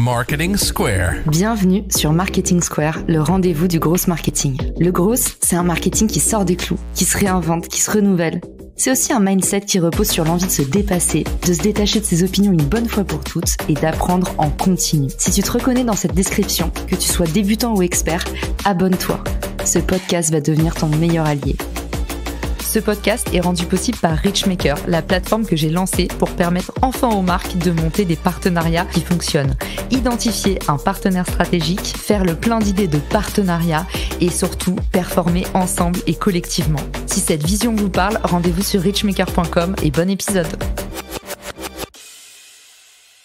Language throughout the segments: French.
Marketing Square. Bienvenue sur Marketing Square, le rendez-vous du gros marketing. Le gros, c'est un marketing qui sort des clous, qui se réinvente, qui se renouvelle. C'est aussi un mindset qui repose sur l'envie de se dépasser, de se détacher de ses opinions une bonne fois pour toutes et d'apprendre en continu. Si tu te reconnais dans cette description, que tu sois débutant ou expert, abonne-toi. Ce podcast va devenir ton meilleur allié. Ce podcast est rendu possible par Richmaker, la plateforme que j'ai lancée pour permettre enfin aux marques de monter des partenariats qui fonctionnent. Identifier un partenaire stratégique, faire le plein d'idées de partenariat et surtout performer ensemble et collectivement. Si cette vision vous parle, rendez-vous sur richmaker.com et bon épisode.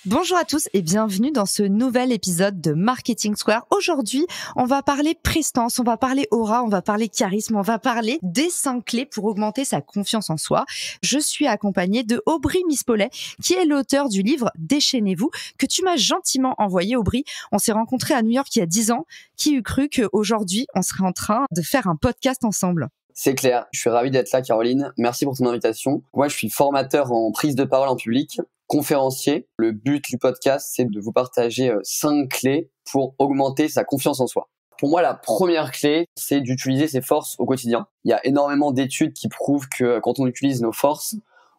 Bonjour à tous et bienvenue dans ce nouvel épisode de Marketing Square. Aujourd'hui, on va parler prestance, on va parler aura, on va parler charisme, on va parler des 5 clés pour augmenter sa confiance en soi. Je suis accompagnée de Aubry Mispollet, qui est l'auteur du livre Déchaînez-vous, que tu m'as gentiment envoyé, Aubry. On s'est rencontrés à New York il y a 10 ans. Qui eût cru qu'aujourd'hui, on serait en train de faire un podcast ensemble ? C'est clair, je suis ravi d'être là, Caroline. Merci pour ton invitation. Moi, je suis formateur en prise de parole en public, conférencier. Le but du podcast, c'est de vous partager 5 clés pour augmenter sa confiance en soi. Pour moi, la première clé, c'est d'utiliser ses forces au quotidien. Il y a énormément d'études qui prouvent que quand on utilise nos forces,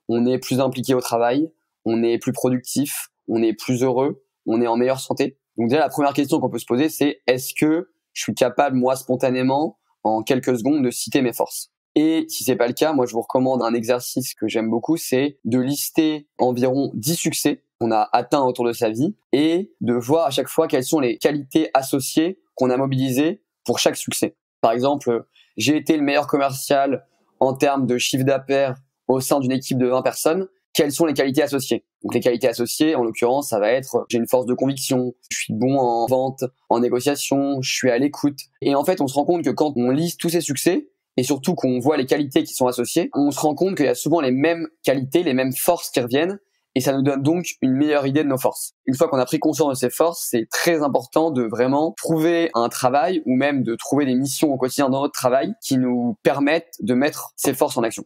on est plus impliqué au travail, on est plus productif, on est plus heureux, on est en meilleure santé. Donc déjà, la première question qu'on peut se poser, c'est est-ce que je suis capable, moi, spontanément, en quelques secondes, de citer mes forces? Et si c'est pas le cas, moi je vous recommande un exercice que j'aime beaucoup, c'est de lister environ 10 succès qu'on a atteints autour de sa vie et de voir à chaque fois quelles sont les qualités associées qu'on a mobilisées pour chaque succès. Par exemple, j'ai été le meilleur commercial en termes de chiffre d'affaires au sein d'une équipe de 20 personnes. Quelles sont les qualités associées? Donc les qualités associées, en l'occurrence, ça va être j'ai une force de conviction, je suis bon en vente, en négociation, je suis à l'écoute. Et en fait, on se rend compte que quand on liste tous ces succès, et surtout qu'on voit les qualités qui sont associées, on se rend compte qu'il y a souvent les mêmes qualités, les mêmes forces qui reviennent, et ça nous donne donc une meilleure idée de nos forces. Une fois qu'on a pris conscience de ces forces, c'est très important de vraiment trouver un travail ou même de trouver des missions au quotidien dans notre travail qui nous permettent de mettre ces forces en action.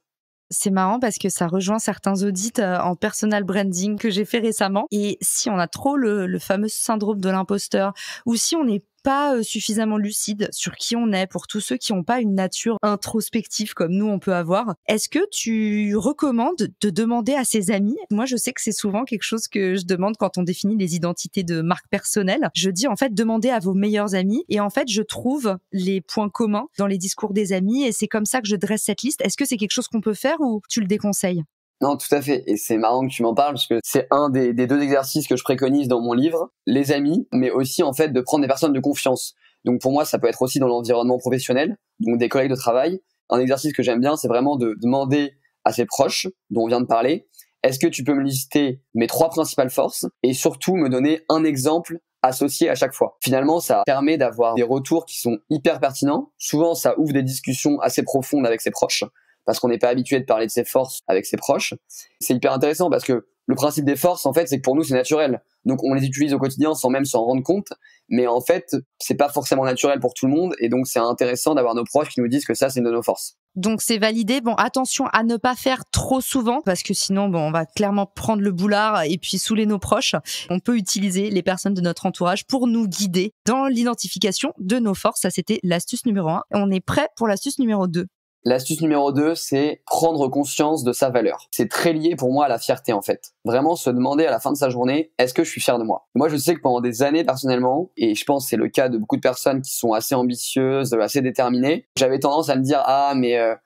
C'est marrant parce que ça rejoint certains audits en personal branding que j'ai fait récemment. Et si on a trop le fameux syndrome de l'imposteur ou si on n'est pas suffisamment lucide sur qui on est, pour tous ceux qui n'ont pas une nature introspective comme nous on peut avoir, est-ce que tu recommandes de demander à ses amis? Moi, je sais que c'est souvent quelque chose que je demande quand on définit les identités de marque personnelle. Je dis en fait, demandez à vos meilleurs amis et en fait, je trouve les points communs dans les discours des amis et c'est comme ça que je dresse cette liste. Est-ce que c'est quelque chose qu'on peut faire ou tu le déconseilles? Non, tout à fait. Et c'est marrant que tu m'en parles parce que c'est un des 2 exercices que je préconise dans mon livre, les amis, mais aussi en fait de prendre des personnes de confiance. Donc pour moi, ça peut être aussi dans l'environnement professionnel, donc des collègues de travail. Un exercice que j'aime bien, c'est vraiment de demander à ses proches, dont on vient de parler, est-ce que tu peux me lister mes 3 principales forces et surtout me donner un exemple associé à chaque fois. Finalement, ça permet d'avoir des retours qui sont hyper pertinents. Souvent, ça ouvre des discussions assez profondes avec ses proches, parce qu'on n'est pas habitué de parler de ses forces avec ses proches. C'est hyper intéressant parce que le principe des forces, en fait, c'est que pour nous, c'est naturel. Donc, on les utilise au quotidien sans même s'en rendre compte. Mais en fait, c'est pas forcément naturel pour tout le monde. Et donc, c'est intéressant d'avoir nos proches qui nous disent que ça, c'est une de nos forces. Donc, c'est validé. Bon, attention à ne pas faire trop souvent parce que sinon, on va clairement prendre le boulard et puis saouler nos proches. On peut utiliser les personnes de notre entourage pour nous guider dans l'identification de nos forces. Ça, c'était l'astuce numéro 1. On est prêt pour l'astuce numéro 2. L'astuce numéro 2, c'est prendre conscience de sa valeur. C'est très lié pour moi à la fierté en fait. Vraiment se demander à la fin de sa journée, est-ce que je suis fier de moi? Moi je sais que pendant des années personnellement, et je pense que c'est le cas de beaucoup de personnes qui sont assez ambitieuses, assez déterminées, j'avais tendance à me dire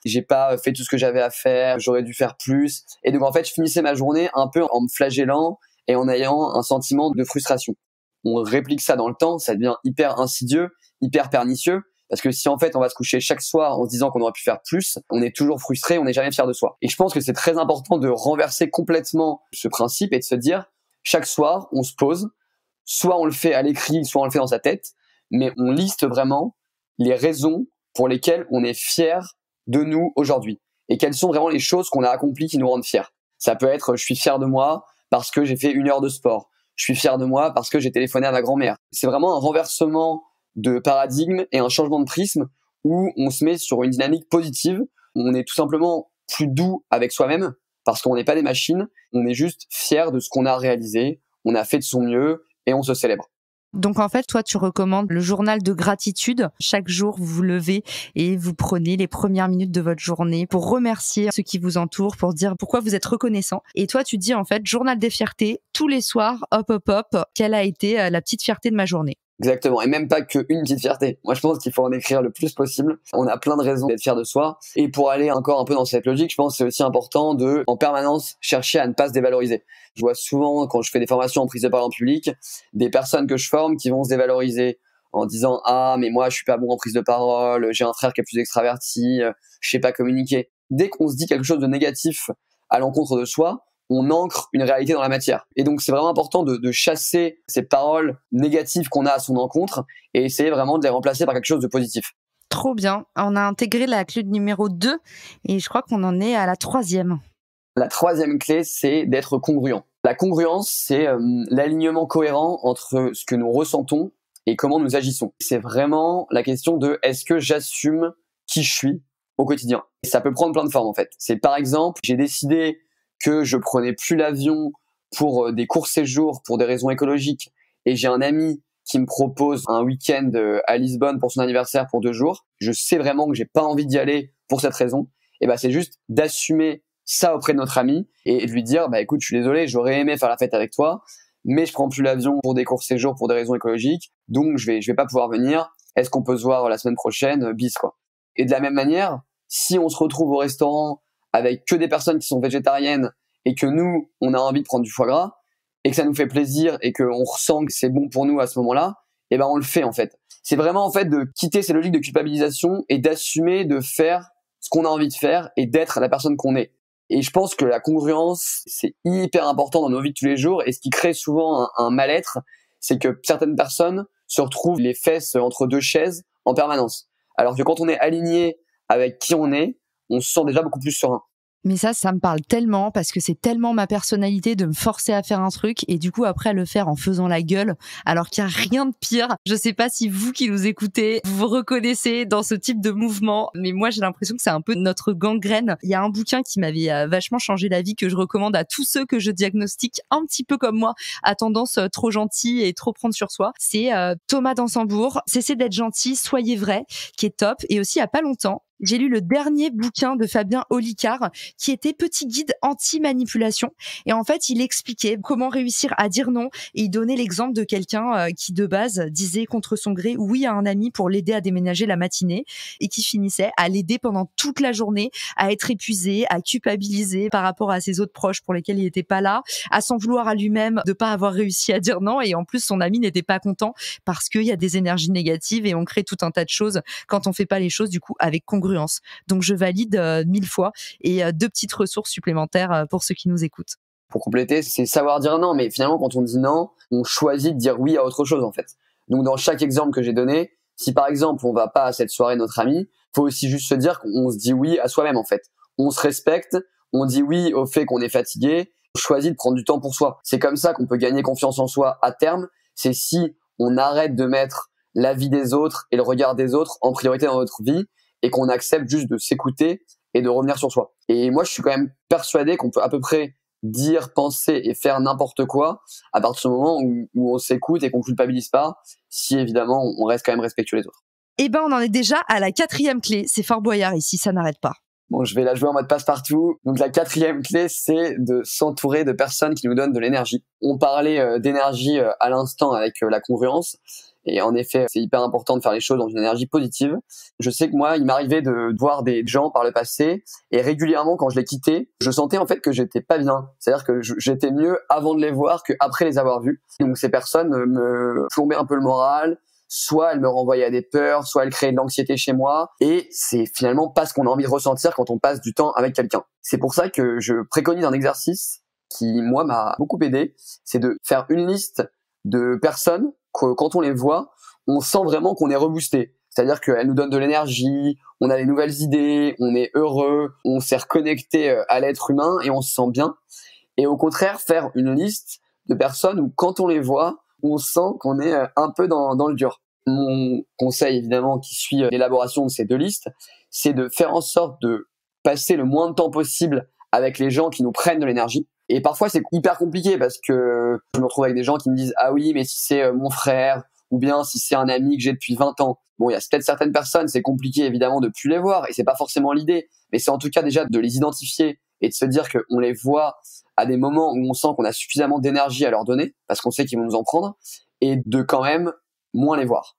j'ai pas fait tout ce que j'avais à faire, j'aurais dû faire plus. Et donc en fait je finissais ma journée un peu en me flagellant et en ayant un sentiment de frustration. On réplique ça dans le temps, ça devient hyper insidieux, hyper pernicieux. Parce que si en fait on va se coucher chaque soir en se disant qu'on aurait pu faire plus, on est toujours frustré, on n'est jamais fier de soi. Et je pense que c'est très important de renverser complètement ce principe et de se dire, chaque soir on se pose, soit on le fait à l'écrit, soit on le fait dans sa tête, mais on liste vraiment les raisons pour lesquelles on est fier de nous aujourd'hui. Et quelles sont vraiment les choses qu'on a accomplies qui nous rendent fiers. Ça peut être, je suis fier de moi parce que j'ai fait 1 heure de sport. Je suis fier de moi parce que j'ai téléphoné à ma grand-mère. C'est vraiment un renversement de paradigme et un changement de prisme où on se met sur une dynamique positive. On est tout simplement plus doux avec soi-même parce qu'on n'est pas des machines. On est juste fier de ce qu'on a réalisé. On a fait de son mieux et on se célèbre. Donc en fait, toi, tu recommandes le journal de gratitude. Chaque jour, vous vous levez et vous prenez les premières minutes de votre journée pour remercier ceux qui vous entourent, pour dire pourquoi vous êtes reconnaissant. Et toi, tu dis en fait, journal des fiertés, tous les soirs, hop, quelle a été la petite fierté de ma journée. Exactement, et même pas qu'une petite fierté. Moi, je pense qu'il faut en écrire le plus possible. On a plein de raisons d'être fier de soi. Et pour aller encore un peu dans cette logique, je pense que c'est aussi important de, en permanence, chercher à ne pas se dévaloriser. Je vois souvent, quand je fais des formations en prise de parole en public, des personnes que je forme qui vont se dévaloriser en disant « Ah, mais moi, je suis pas bon en prise de parole, j'ai un frère qui est plus extraverti, je sais pas communiquer. » Dès qu'on se dit quelque chose de négatif à l'encontre de soi, on ancre une réalité dans la matière. Et donc, c'est vraiment important de chasser ces paroles négatives qu'on a à son encontre et essayer vraiment de les remplacer par quelque chose de positif. Trop bien. On a intégré la clé numéro 2 et je crois qu'on en est à la 3e. La 3e clé, c'est d'être congruent. La congruence, c'est l'alignement cohérent entre ce que nous ressentons et comment nous agissons. C'est vraiment la question de est-ce que j'assume qui je suis au quotidien. Et ça peut prendre plein de formes en fait. C'est par exemple, j'ai décidé que je prenais plus l'avion pour des courts séjours pour des raisons écologiques et j'ai un ami qui me propose un week-end à Lisbonne pour son anniversaire pour 2 jours. Je sais vraiment que j'ai pas envie d'y aller pour cette raison. Et ben c'est juste d'assumer ça auprès de notre ami et de lui dire bah écoute, je suis désolé, j'aurais aimé faire la fête avec toi, mais je prends plus l'avion pour des courts séjours pour des raisons écologiques, donc je vais pas pouvoir venir. Est-ce qu'on peut se voir la semaine prochaine, bis quoi. Et de la même manière, si on se retrouve au restaurant avec que des personnes qui sont végétariennes et que nous, on a envie de prendre du foie gras et que ça nous fait plaisir et qu'on ressent que c'est bon pour nous à ce moment-là, eh ben on le fait en fait. C'est vraiment en fait de quitter ces logiques de culpabilisation et d'assumer de faire ce qu'on a envie de faire et d'être la personne qu'on est. Et je pense que la congruence, c'est hyper important dans nos vies de tous les jours et ce qui crée souvent un mal-être, c'est que certaines personnes se retrouvent les fesses entre 2 chaises en permanence. Alors que quand on est aligné avec qui on se sent déjà beaucoup plus serein. Mais ça me parle tellement parce que c'est tellement ma personnalité de me forcer à faire un truc et du coup après à le faire en faisant la gueule alors qu'il n'y a rien de pire. Je sais pas si vous qui nous écoutez, vous reconnaissez dans ce type de mouvement, mais moi j'ai l'impression que c'est un peu notre gangrène. Il y a un bouquin qui m'avait vachement changé la vie que je recommande à tous ceux que je diagnostique un petit peu comme moi à tendance trop gentille et trop prendre sur soi. C'est Thomas d'Ansembourg, Cessez d'être gentil, soyez vrai, qui est top. Et aussi il y a pas longtemps, j'ai lu le dernier bouquin de Fabien Olicard qui était Petit guide anti-manipulation. Et en fait, il expliquait comment réussir à dire non. Et il donnait l'exemple de quelqu'un qui, de base, disait contre son gré oui à un ami pour l'aider à déménager la matinée et qui finissait à l'aider pendant toute la journée, à être épuisé, à culpabiliser par rapport à ses autres proches pour lesquels il n'était pas là, à s'en vouloir à lui-même de pas avoir réussi à dire non. Et en plus, son ami n'était pas content parce qu'il y a des énergies négatives et on crée tout un tas de choses quand on fait pas les choses, du coup, avec congruence. Donc je valide 1000 fois et 2 petites ressources supplémentaires pour ceux qui nous écoutent. Pour compléter, c'est savoir dire non, mais finalement quand on dit non, on choisit de dire oui à autre chose en fait. Donc dans chaque exemple que j'ai donné, si par exemple on va pas à cette soirée notre ami, faut aussi juste se dire qu'on se dit oui à soi-même en fait. On se respecte, on dit oui au fait qu'on est fatigué, on choisit de prendre du temps pour soi. C'est comme ça qu'on peut gagner confiance en soi à terme, c'est si on arrête de mettre la vie des autres et le regard des autres en priorité dans notre vie et qu'on accepte juste de s'écouter et de revenir sur soi. Et moi, je suis quand même persuadé qu'on peut à peu près dire, penser et faire n'importe quoi à partir du moment où on s'écoute et qu'on culpabilise pas, si évidemment on reste quand même respectueux des autres. Eh ben, on en est déjà à la 4e clé. C'est Fort Boyard ici, ça n'arrête pas. Bon, je vais la jouer en mode passe-partout. Donc la 4e clé, c'est de s'entourer de personnes qui nous donnent de l'énergie. On parlait d'énergie à l'instant avec la congruence. Et en effet, c'est hyper important de faire les choses dans une énergie positive. Je sais que moi, il m'arrivait de voir des gens par le passé et régulièrement, quand je les quittais, je sentais en fait que j'étais pas bien. C'est-à-dire que j'étais mieux avant de les voir qu'après les avoir vus. Donc ces personnes me plombaient un peu le moral. Soit elles me renvoyaient à des peurs, soit elles créaient de l'anxiété chez moi. Et c'est finalement pas ce qu'on a envie de ressentir quand on passe du temps avec quelqu'un. C'est pour ça que je préconise un exercice qui, moi, m'a beaucoup aidé. C'est de faire une liste de personnes que, quand on les voit, on sent vraiment qu'on est reboosté. C'est-à-dire qu'elles nous donnent de l'énergie, on a des nouvelles idées, on est heureux, on s'est reconnecté à l'être humain et on se sent bien. Et au contraire, faire une liste de personnes où, quand on les voit, on sent qu'on est un peu dans le dur. Mon conseil, évidemment, qui suit l'élaboration de ces 2 listes, c'est de faire en sorte de passer le moins de temps possible avec les gens qui nous prennent de l'énergie Et parfois, c'est hyper compliqué parce que je me retrouve avec des gens qui me disent « Ah oui, mais si c'est mon frère, ou bien si c'est un ami que j'ai depuis 20 ans. » Bon, il y a peut-être certaines personnes, c'est compliqué évidemment de plus les voir, et c'est pas forcément l'idée, mais c'est en tout cas déjà de les identifier et de se dire qu'on les voit à des moments où on sent qu'on a suffisamment d'énergie à leur donner, parce qu'on sait qu'ils vont nous en prendre, et de quand même moins les voir.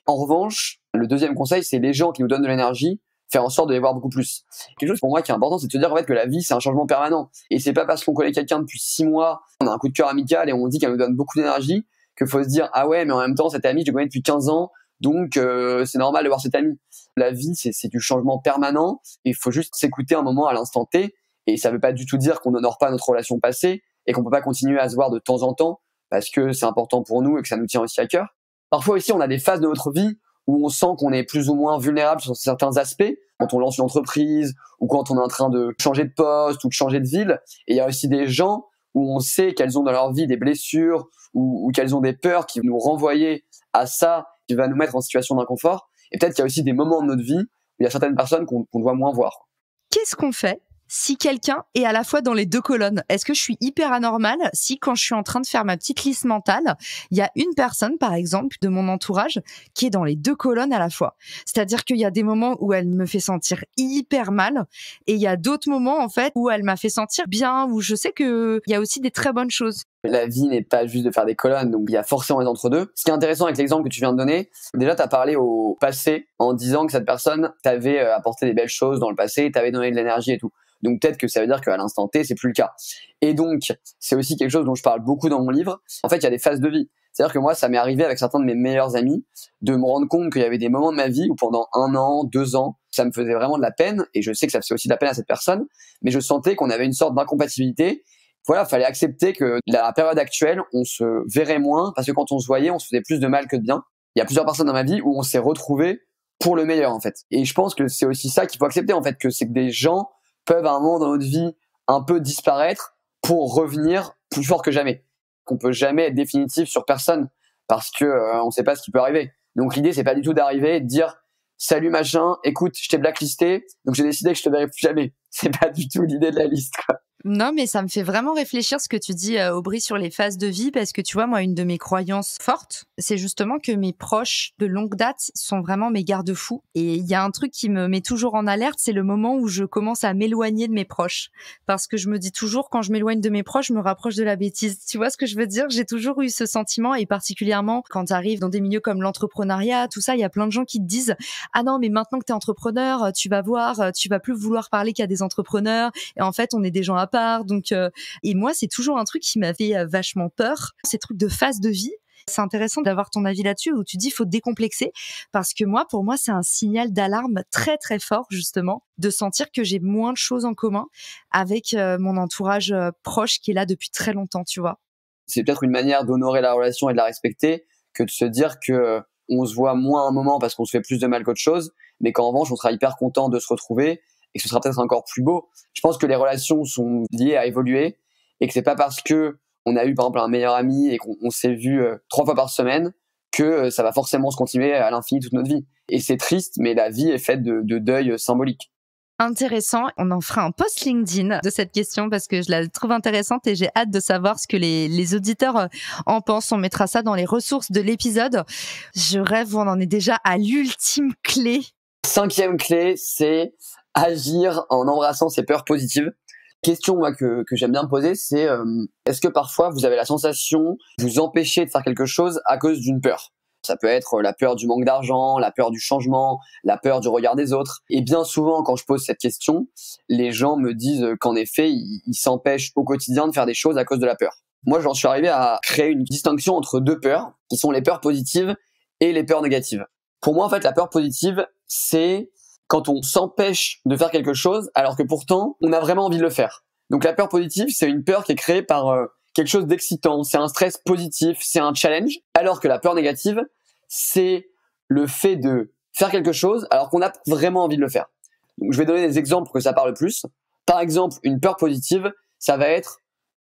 En revanche, le deuxième conseil, c'est les gens qui nous donnent de l'énergie, faire en sorte de les voir beaucoup plus. Quelque chose pour moi qui est important, c'est de se dire en fait que la vie, c'est un changement permanent. Et c'est pas parce qu'on connaît quelqu'un depuis 6 mois, on a un coup de cœur amical et on dit qu'elle nous donne beaucoup d'énergie, qu'il faut se dire « Ah ouais, mais en même temps, cette amie, je le connais depuis 15 ans, donc c'est normal de voir cette amie. » La vie, c'est du changement permanent, et il faut juste s'écouter un moment à l'instant T, et ça veut pas du tout dire qu'on n'honore pas notre relation passée, et qu'on peut pas continuer à se voir de temps en temps, parce que c'est important pour nous et que ça nous tient aussi à cœur. Parfois aussi, on a des phases de notre vie où on sent qu'on est plus ou moins vulnérable sur certains aspects, quand on lance une entreprise, ou quand on est en train de changer de poste, ou de changer de ville. Et il y a aussi des gens où on sait qu'elles ont dans leur vie des blessures, ou qu'elles ont des peurs qui vont nous renvoyer à ça, qui va nous mettre en situation d'inconfort. Et peut-être qu'il y a aussi des moments de notre vie où il y a certaines personnes qu'on doit moins voir. Qu'est-ce qu'on fait si quelqu'un est à la fois dans les deux colonnes? Est-ce que je suis hyper anormale si, quand je suis en train de faire ma petite liste mentale, il y a une personne, par exemple, de mon entourage qui est dans les deux colonnes à la fois? C'est-à-dire qu'il y a des moments où elle me fait sentir hyper mal, et il y a d'autres moments, en fait, où elle m'a fait sentir bien, où je sais qu'il y a aussi des très bonnes choses. La vie n'est pas juste de faire des colonnes, donc il y a forcément les entre-deux. Ce qui est intéressant avec l'exemple que tu viens de donner, déjà tu as parlé au passé en disant que cette personne t'avait apporté des belles choses dans le passé, t'avait donné de l'énergie et tout. Donc peut-être que ça veut dire qu'à l'instant T, c'est plus le cas. Et donc, c'est aussi quelque chose dont je parle beaucoup dans mon livre. En fait, il y a des phases de vie. C'est-à-dire que moi, ça m'est arrivé avec certains de mes meilleurs amis de me rendre compte qu'il y avait des moments de ma vie où pendant 1 an, 2 ans, ça me faisait vraiment de la peine, et je sais que ça faisait aussi de la peine à cette personne, mais je sentais qu'on avait une sorte d'incompatibilité. Voilà, fallait accepter que la période actuelle, on se verrait moins, parce que quand on se voyait, on se faisait plus de mal que de bien. Il y a plusieurs personnes dans ma vie où on s'est retrouvés pour le meilleur, en fait. Et je pense que c'est aussi ça qu'il faut accepter, en fait, que c'est que des gens peuvent à un moment dans notre vie un peu disparaître pour revenir plus fort que jamais. Qu'on peut jamais être définitif sur personne, parce que on sait pas ce qui peut arriver. Donc l'idée, c'est pas du tout d'arriver et de dire salut machin, écoute, je t'ai blacklisté, donc j'ai décidé que je te verrai plus jamais. C'est pas du tout l'idée de la liste, quoi. Non, mais ça me fait vraiment réfléchir ce que tu dis, Aubry, sur les phases de vie, parce que tu vois, moi, une de mes croyances fortes, c'est justement que mes proches de longue date sont vraiment mes garde-fous. Et il y a un truc qui me met toujours en alerte, c'est le moment où je commence à m'éloigner de mes proches. Parce que je me dis toujours, quand je m'éloigne de mes proches, je me rapproche de la bêtise. Tu vois ce que je veux dire? J'ai toujours eu ce sentiment, et particulièrement quand tu arrives dans des milieux comme l'entrepreneuriat, tout ça, il y a plein de gens qui te disent « Ah non, mais maintenant que t'es entrepreneur, tu vas voir, tu vas plus vouloir parler qu'à des entrepreneurs. Et en fait, on est des gens à part. » Donc, et moi, c'est toujours un truc qui m'avait vachement peur, ces trucs de phase de vie. C'est intéressant d'avoir ton avis là-dessus, où tu dis faut décomplexer, parce que moi, pour moi, c'est un signal d'alarme très très fort, justement, de sentir que j'ai moins de choses en commun avec mon entourage proche qui est là depuis très longtemps, tu vois. C'est peut-être une manière d'honorer la relation et de la respecter, que de se dire que on se voit moins un moment parce qu'on se fait plus de mal qu'autre chose, mais qu'en revanche, on sera hyper content de se retrouver, et que ce sera peut-être encore plus beau. Je pense que les relations sont liées à évoluer, et que c'est pas parce que on a eu par exemple un meilleur ami et qu'on s'est vu 3 fois par semaine que ça va forcément se continuer à l'infini toute notre vie. Et c'est triste, mais la vie est faite de deuil symbolique. Intéressant. On en fera un post LinkedIn de cette question, parce que je la trouve intéressante et j'ai hâte de savoir ce que les auditeurs en pensent. On mettra ça dans les ressources de l'épisode. Je rêve, on en est déjà à l'ultime clé. 5e clé, c'est agir en embrassant ses peurs positives. Question moi, que j'aime bien me poser, c'est est-ce que parfois vous avez la sensation de vous empêcher de faire quelque chose à cause d'une peur? Ça peut être la peur du manque d'argent, la peur du changement, la peur du regard des autres. Et bien souvent, quand je pose cette question, les gens me disent qu'en effet, ils s'empêchent au quotidien de faire des choses à cause de la peur. Moi, j'en suis arrivé à créer une distinction entre 2 peurs, qui sont les peurs positives et les peurs négatives. Pour moi, en fait, la peur positive, c'est quand on s'empêche de faire quelque chose alors que pourtant, on a vraiment envie de le faire. Donc la peur positive, c'est une peur qui est créée par quelque chose d'excitant, c'est un stress positif, c'est un challenge, alors que la peur négative, c'est le fait de faire quelque chose alors qu'on a vraiment envie de le faire. Donc je vais donner des exemples pour que ça parle plus. Par exemple, une peur positive, ça va être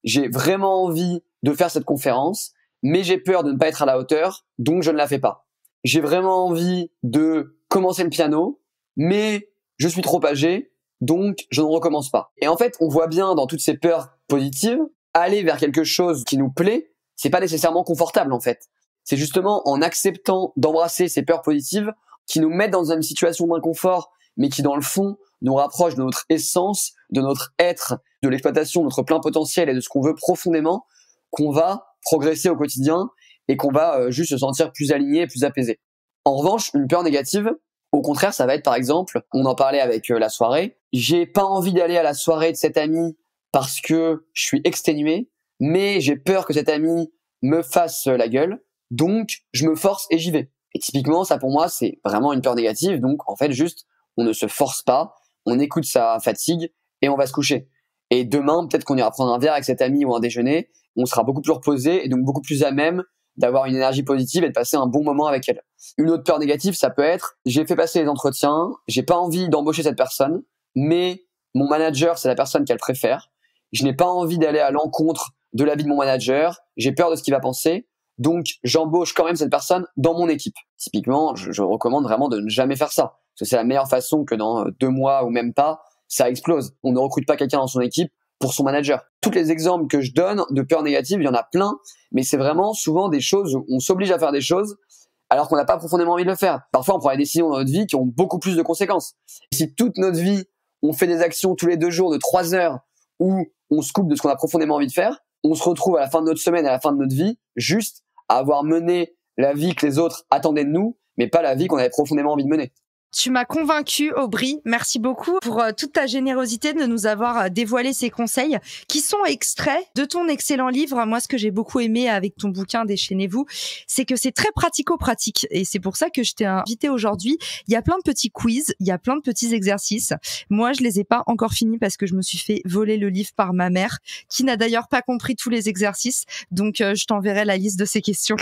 j'ai vraiment envie de faire cette conférence, mais j'ai peur de ne pas être à la hauteur, donc je ne la fais pas. J'ai vraiment envie de commencer le piano, mais je suis trop âgé, donc je ne recommence pas. Et en fait, on voit bien dans toutes ces peurs positives, aller vers quelque chose qui nous plaît, c'est pas nécessairement confortable en fait. C'est justement en acceptant d'embrasser ces peurs positives qui nous mettent dans une situation d'inconfort, mais qui dans le fond nous rapprochent de notre essence, de notre être, de l'exploitation de notre plein potentiel et de ce qu'on veut profondément, qu'on va progresser au quotidien et qu'on va juste se sentir plus aligné et plus apaisé. En revanche, une peur négative, au contraire, ça va être par exemple, on en parlait avec la soirée, j'ai pas envie d'aller à la soirée de cet ami parce que je suis exténué, mais j'ai peur que cet ami me fasse la gueule, donc je me force et j'y vais. Et typiquement, ça pour moi, c'est vraiment une peur négative, donc en fait juste, on ne se force pas, on écoute sa fatigue et on va se coucher. Et demain, peut-être qu'on ira prendre un verre avec cet ami ou un déjeuner, on sera beaucoup plus reposé et donc beaucoup plus à même d'avoir une énergie positive et de passer un bon moment avec elle. Une autre peur négative, ça peut être, j'ai fait passer les entretiens, j'ai pas envie d'embaucher cette personne, mais mon manager, c'est la personne qu'elle préfère. Je n'ai pas envie d'aller à l'encontre de l'avis de mon manager, j'ai peur de ce qu'il va penser, donc j'embauche quand même cette personne dans mon équipe. Typiquement, je recommande vraiment de ne jamais faire ça, parce que c'est la meilleure façon que dans 2 mois ou même pas, ça explose. On ne recrute pas quelqu'un dans son équipe pour son manager. Tous les exemples que je donne de peurs négatives, il y en a plein, mais c'est vraiment souvent des choses où on s'oblige à faire des choses alors qu'on n'a pas profondément envie de le faire. Parfois, on prend des décisions dans notre vie qui ont beaucoup plus de conséquences. Et si toute notre vie, on fait des actions tous les 2 jours de 3 heures où on se coupe de ce qu'on a profondément envie de faire, on se retrouve à la fin de notre semaine, à la fin de notre vie, juste à avoir mené la vie que les autres attendaient de nous, mais pas la vie qu'on avait profondément envie de mener. Tu m'as convaincu, Aubry. Merci beaucoup pour toute ta générosité de nous avoir dévoilé ces conseils qui sont extraits de ton excellent livre. Moi, ce que j'ai beaucoup aimé avec ton bouquin Déchaînez-vous, c'est que c'est très pratico-pratique. Et c'est pour ça que je t'ai invité aujourd'hui. Il y a plein de petits quiz, il y a plein de petits exercices. Moi, je les ai pas encore finis parce que je me suis fait voler le livre par ma mère, qui n'a d'ailleurs pas compris tous les exercices. Donc, je t'enverrai la liste de ces questions.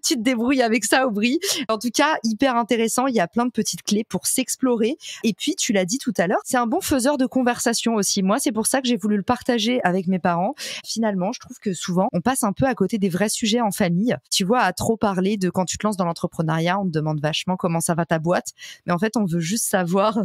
Tu te débrouilles avec ça, Aubry. En tout cas, hyper intéressant. Il y a plein de petites clés pour s'explorer. Et puis, tu l'as dit tout à l'heure, c'est un bon faiseur de conversation aussi. Moi, c'est pour ça que j'ai voulu le partager avec mes parents. Finalement, je trouve que souvent, on passe un peu à côté des vrais sujets en famille. Tu vois, à trop parler de quand tu te lances dans l'entrepreneuriat, on te demande vachement comment ça va ta boîte. Mais en fait, on veut juste savoir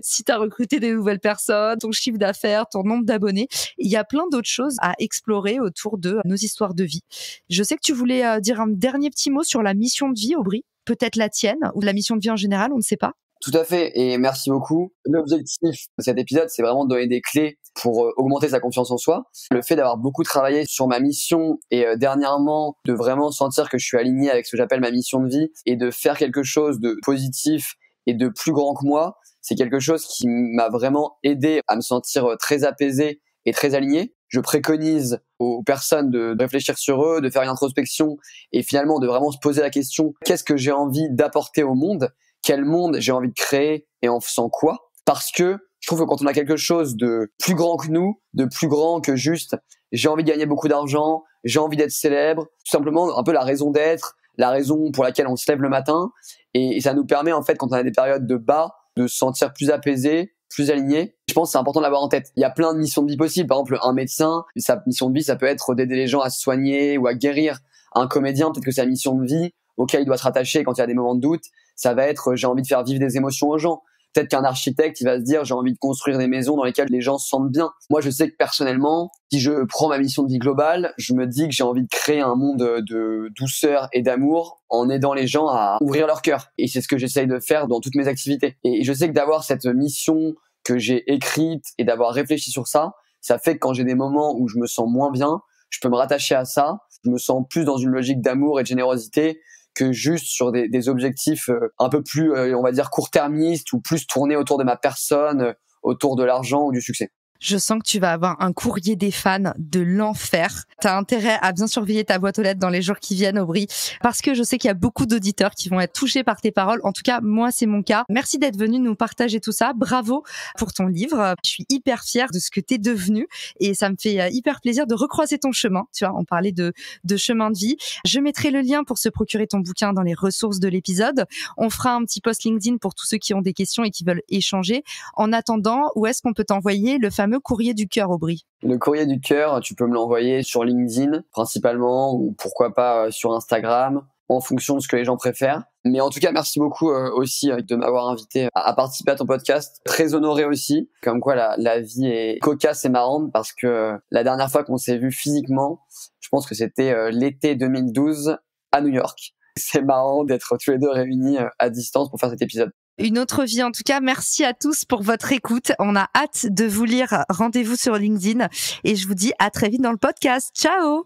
si tu as recruté des nouvelles personnes, ton chiffre d'affaires, ton nombre d'abonnés. Il y a plein d'autres choses à explorer autour de nos histoires de vie. Je sais que tu voulais dire un dernier petit mot sur la mission de vie, Aubry. Peut-être la tienne ou la mission de vie en général, on ne sait pas. Tout à fait, et merci beaucoup. L'objectif de cet épisode, c'est vraiment de donner des clés pour augmenter sa confiance en soi. Le fait d'avoir beaucoup travaillé sur ma mission et dernièrement de vraiment sentir que je suis aligné avec ce que j'appelle ma mission de vie et de faire quelque chose de positif et de plus grand que moi, c'est quelque chose qui m'a vraiment aidé à me sentir très apaisé et très aligné. Je préconise aux personnes de réfléchir sur eux, de faire une introspection et finalement de vraiment se poser la question, qu'est-ce que j'ai envie d'apporter au monde ? Quel monde j'ai envie de créer et en faisant quoi ? Parce que je trouve que quand on a quelque chose de plus grand que nous, de plus grand que juste j'ai envie de gagner beaucoup d'argent, j'ai envie d'être célèbre, tout simplement un peu la raison d'être, la raison pour laquelle on se lève le matin, et ça nous permet en fait quand on a des périodes de bas de se sentir plus apaisé, plus aligné. Je pense que c'est important de l'avoir en tête. Il y a plein de missions de vie possibles. Par exemple, un médecin, sa mission de vie, ça peut être d'aider les gens à se soigner ou à guérir. Un comédien, peut-être que sa mission de vie auquel il doit se rattacher quand il y a des moments de doute, ça va être j'ai envie de faire vivre des émotions aux gens. Peut-être qu'un architecte, il va se dire j'ai envie de construire des maisons dans lesquelles les gens se sentent bien. Moi, je sais que personnellement, si je prends ma mission de vie globale, je me dis que j'ai envie de créer un monde de douceur et d'amour en aidant les gens à ouvrir leur cœur. Et c'est ce que j'essaye de faire dans toutes mes activités. Et je sais que d'avoir cette mission que j'ai écrite et d'avoir réfléchi sur ça, ça fait que quand j'ai des moments où je me sens moins bien, je peux me rattacher à ça. Je me sens plus dans une logique d'amour et de générosité que juste sur des objectifs un peu plus, on va dire, court-termistes ou plus tournés autour de ma personne, autour de l'argent ou du succès. Je sens que tu vas avoir un courrier des fans de l'enfer. T'as intérêt à bien surveiller ta boîte aux lettres dans les jours qui viennent, Aubry, parce que je sais qu'il y a beaucoup d'auditeurs qui vont être touchés par tes paroles. En tout cas, moi, c'est mon cas. Merci d'être venu nous partager tout ça. Bravo pour ton livre. Je suis hyper fière de ce que t'es devenu et ça me fait hyper plaisir de recroiser ton chemin. Tu vois, on parlait de chemin de vie. Je mettrai le lien pour se procurer ton bouquin dans les ressources de l'épisode. On fera un petit post LinkedIn pour tous ceux qui ont des questions et qui veulent échanger. En attendant, où est-ce qu'on peut t'envoyer le fameux courrier du cœur, Aubry? Le courrier du cœur, tu peux me l'envoyer sur LinkedIn principalement ou pourquoi pas sur Instagram. en fonction de ce que les gens préfèrent. Mais en tout cas, merci beaucoup aussi de m'avoir invité à participer à ton podcast. Très honoré aussi, comme quoi la vie est cocasse et marrante, parce que la dernière fois qu'on s'est vu physiquement, je pense que c'était l'été 2012 à New York. C'est marrant d'être tous les deux réunis à distance pour faire cet épisode. Une autre vie en tout cas. Merci à tous pour votre écoute. On a hâte de vous lire. Rendez-vous sur LinkedIn et je vous dis à très vite dans le podcast. Ciao!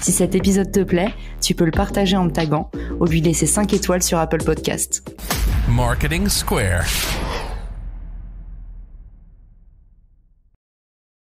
Si cet épisode te plaît, tu peux le partager en me taguant ou lui laisser 5 étoiles sur Apple Podcast. Marketing Square.